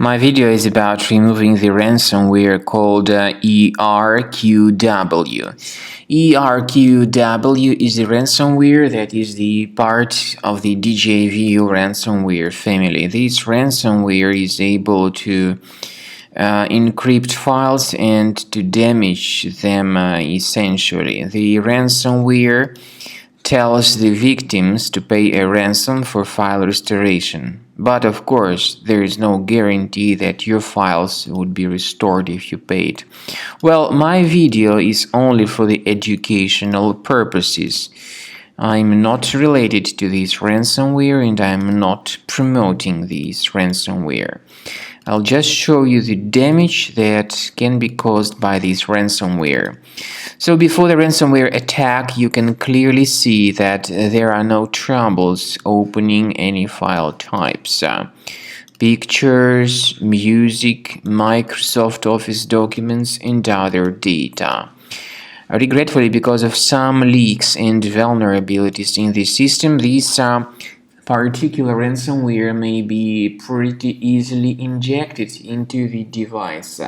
My video is about removing the ransomware called Erqw. Erqw is a ransomware that is the part of the DJV ransomware family. This ransomware is able to encrypt files and to damage them essentially. The ransomware tells the victims to pay a ransom for file restoration. But of course, there is no guarantee that your files would be restored if you paid. Well, my video is only for the educational purposes. I'm not related to this ransomware and I'm not promoting this ransomware. I'll just show you the damage that can be caused by this ransomware. So before the ransomware attack, you can clearly see that there are no troubles opening any file types. Pictures, music, Microsoft Office documents, and other data. Regretfully, because of some leaks and vulnerabilities in the system, these particular ransomware may be pretty easily injected into the device.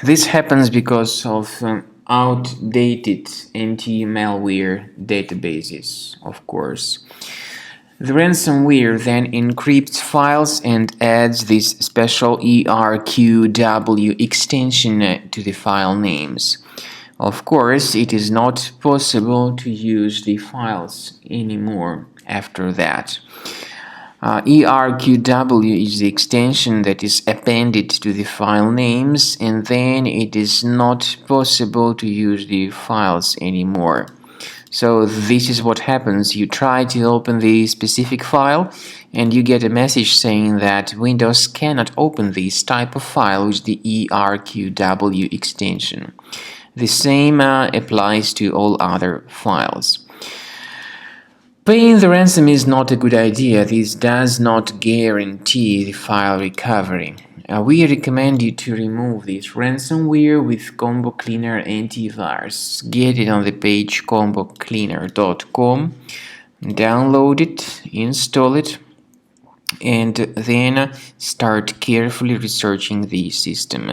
This happens because of outdated anti-malware databases, of course. The ransomware then encrypts files and adds this special Erqw extension to the file names. Of course, it is not possible to use the files anymore after that. Erqw is the extension that is appended to the file names, and then it is not possible to use the files anymore. So this is what happens. You try to open the specific file and you get a message saying that Windows cannot open this type of file with the Erqw extension. The same applies to all other files. Paying the ransom is not a good idea. This does not guarantee the file recovery. We recommend you to remove this ransomware with Combo Cleaner Antivirus. Get it on the page combocleaner.com, download it, install it, and then start carefully researching the system.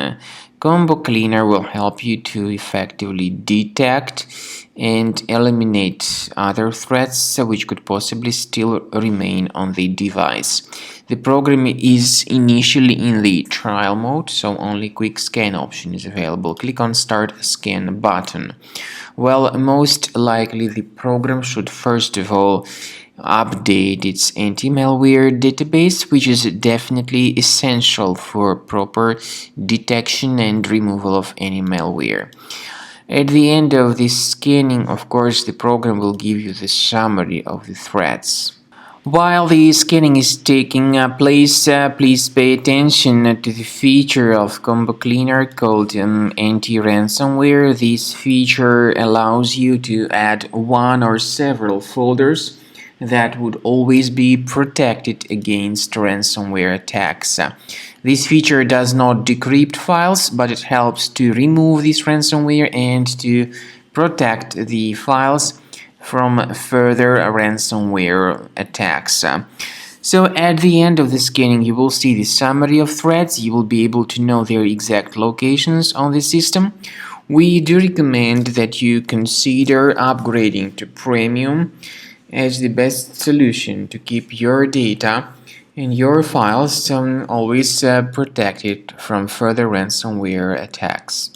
Combo Cleaner will help you to effectively detect and eliminate other threats which could possibly still remain on the device. The program is initially in the trial mode, so only quick scan option is available. Click on Start Scan button. Well, most likely the program should first of all update its anti-malware database, which is definitely essential for proper detection and removal of any malware. At the end of this scanning, of course, the program will give you the summary of the threats. While the scanning is taking place, please pay attention to the feature of Combo Cleaner called anti-ransomware. This feature allows you to add one or several folders that would always be protected against ransomware attacks. This feature does not decrypt files, but it helps to remove this ransomware and to protect the files from further ransomware attacks. So at the end of the scanning, you will see the summary of threats. You will be able to know their exact locations on the system. We do recommend that you consider upgrading to Premium as the best solution to keep your data and your files always protected from further ransomware attacks.